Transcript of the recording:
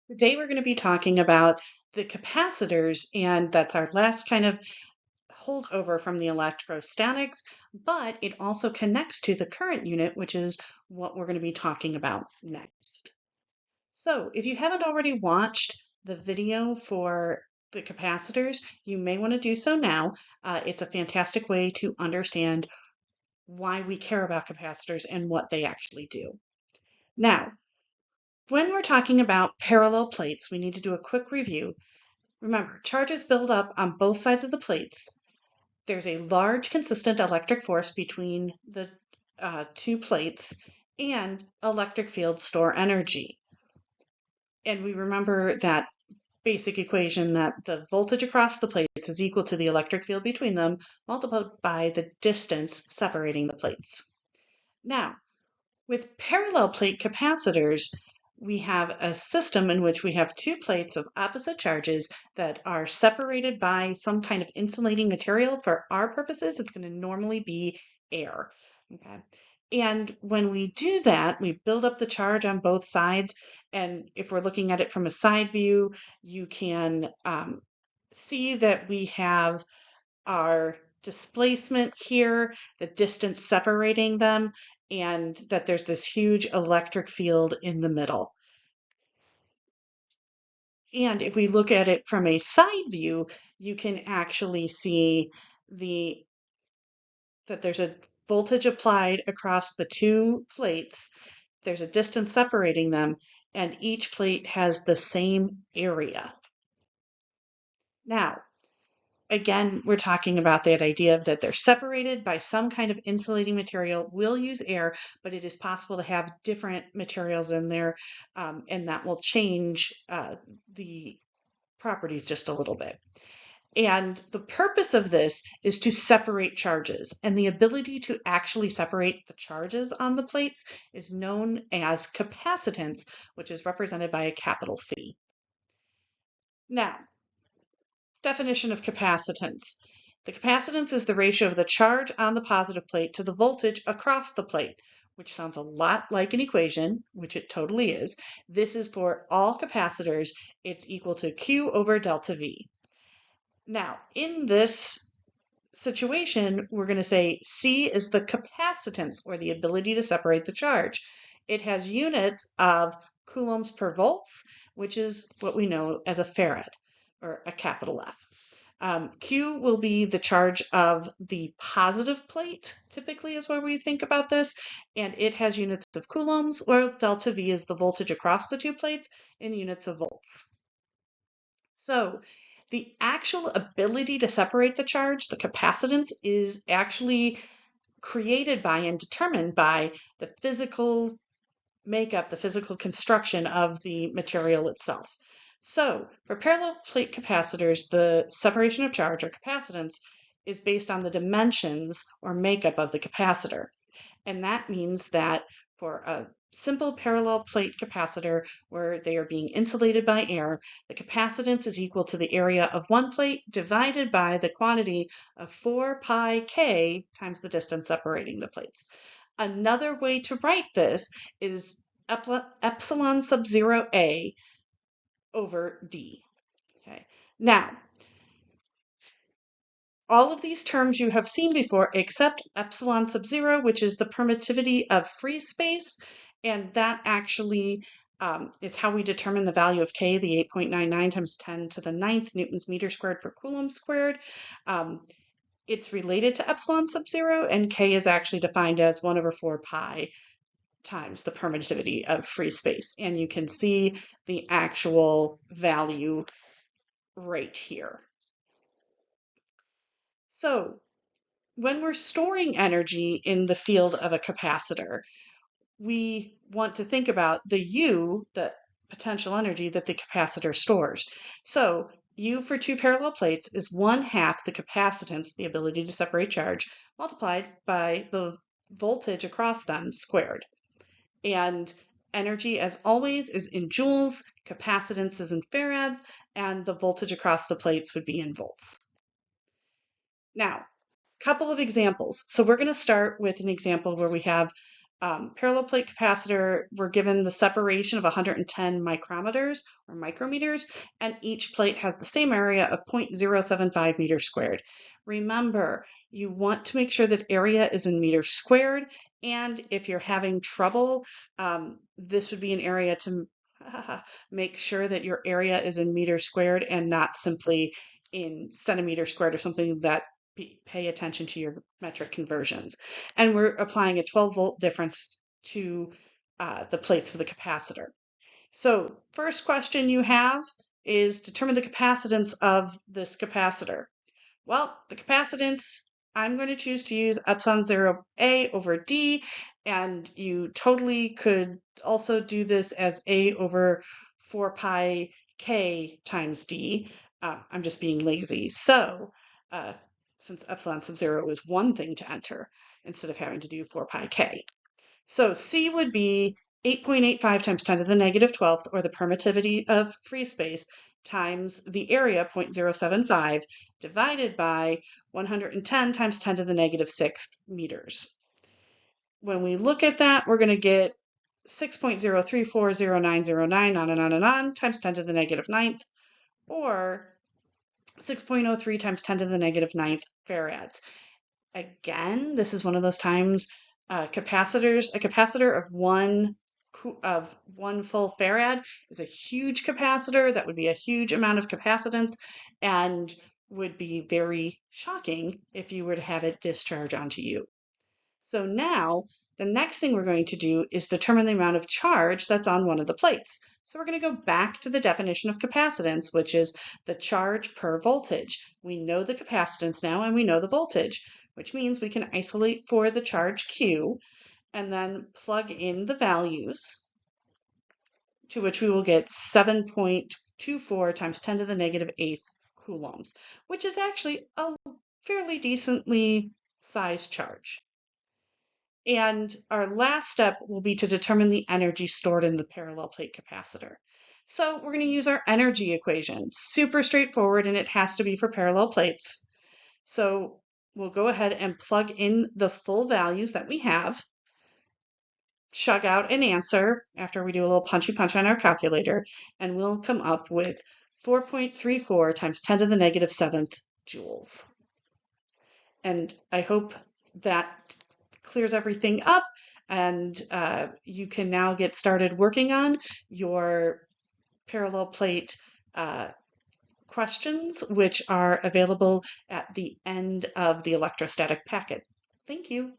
Today we're going to be talking about the capacitors, and that's our last kind of holdover from the electrostatics, but it also connects to the current unit, which is what we're going to be talking about next. So if you haven't already watched the video for the capacitors, you may want to do so now. It's a fantastic way to understand why we care about capacitors and what they actually do. Now, when we're talking about parallel plates, we need to do a quick review. Remember, charges build up on both sides of the plates. There's a large consistent electric force between the two plates, and electric fields store energy. And we remember that basic equation that the voltage across the plates is equal to the electric field between them multiplied by the distance separating the plates. Now, with parallel plate capacitors, we have a system in which we have two plates of opposite charges that are separated by some kind of insulating material. For our purposes, it's going to normally be air. Okay. And when we do that, we build up the charge on both sides. And if we're looking at it from a side view, you can see that we have our displacement here, the distance separating them, and that there's this huge electric field in the middle. And if we look at it from a side view, you can actually see that there's a voltage applied across the two plates. There's a distance separating them, and each plate has the same area. Now, again, we're talking about that idea of that they're separated by some kind of insulating material. We'll use air, but it is possible to have different materials in there, and that will change the properties just a little bit. And the purpose of this is to separate charges, and the ability to actually separate the charges on the plates is known as capacitance, which is represented by a capital C. Now, definition of capacitance. The capacitance is the ratio of the charge on the positive plate to the voltage across the plate, which sounds a lot like an equation, which it totally is. This is for all capacitors. It's equal to Q over delta V. Now, in this situation, we're going to say C is the capacitance, or the ability to separate the charge. It has units of coulombs per volts, which is what we know as a farad, or a capital F. Q will be the charge of the positive plate, typically is where we think about this, and it has units of coulombs, while delta V is the voltage across the two plates in units of volts. So the actual ability to separate the charge, the capacitance, is actually created by and determined by the physical makeup, the physical construction of the material itself. So for parallel plate capacitors, the separation of charge, or capacitance, is based on the dimensions or makeup of the capacitor. And that means that for a simple parallel plate capacitor where they are being insulated by air, the capacitance is equal to the area of one plate divided by the quantity of 4 pi k times the distance separating the plates. Another way to write this is epsilon sub 0 A over D. Okay. Now, all of these terms you have seen before except epsilon sub 0, which is the permittivity of free space, and that actually is how we determine the value of K, the 8.99 times 10 to the 9th newtons meter squared per coulomb squared. It's related to epsilon sub 0, and K is actually defined as 1 over 4 pi times the permittivity of free space. And you can see the actual value right here. So when we're storing energy in the field of a capacitor, we want to think about the U, the potential energy that the capacitor stores. So U for two parallel plates is 1/2 the capacitance, the ability to separate charge, multiplied by the voltage across them squared. And energy, as always, is in joules, capacitance is in farads, and the voltage across the plates would be in volts. Now, couple of examples. So we're going to start with an example where we have Parallel plate capacitor, we're given the separation of 110 micrometers or micrometers, and each plate has the same area of 0.075 meters squared. Remember, you want to make sure that area is in meters squared, and if you're having trouble, this would be an area to make sure that your area is in meters squared and not simply in centimeters squared or something that pay attention to your metric conversions. And we're applying a 12-volt difference to the plates of the capacitor. So first question you have is determine the capacitance of this capacitor. Well, the capacitance, I'm going to choose to use epsilon 0A over D, and you totally could also do this as A over 4 pi K times D. I'm just being lazy. So since epsilon sub 0 is one thing to enter instead of having to do 4 pi K. So C would be 8.85 times 10 to the negative 12th, or the permittivity of free space, times the area, 0.075, divided by 110 times 10 to the negative 6th meters. When we look at that, we're going to get 6.0340909 on and on and on times 10 to the negative 9th, or 6.03 times 10 to the negative 9th farads. Again, this is one of those times a capacitor of one full farad is a huge capacitor. That would be a huge amount of capacitance and would be very shocking if you were to have it discharge onto you. So now the next thing we're going to do is determine the amount of charge that's on one of the plates. So we're going to go back to the definition of capacitance, which is the charge per voltage. We know the capacitance now and we know the voltage, which means we can isolate for the charge Q and then plug in the values, to which we will get 7.24 times 10 to the negative 8th coulombs, which is actually a fairly decently sized charge. And our last step will be to determine the energy stored in the parallel plate capacitor. So we're going to use our energy equation. Super straightforward, and it has to be for parallel plates. So we'll go ahead and plug in the full values that we have, chug out an answer after we do a little punchy punch on our calculator, and we'll come up with 4.34 times 10 to the negative 7th joules. And I hope that clears everything up, and you can now get started working on your parallel plate questions, which are available at the end of the electrostatic packet. Thank you.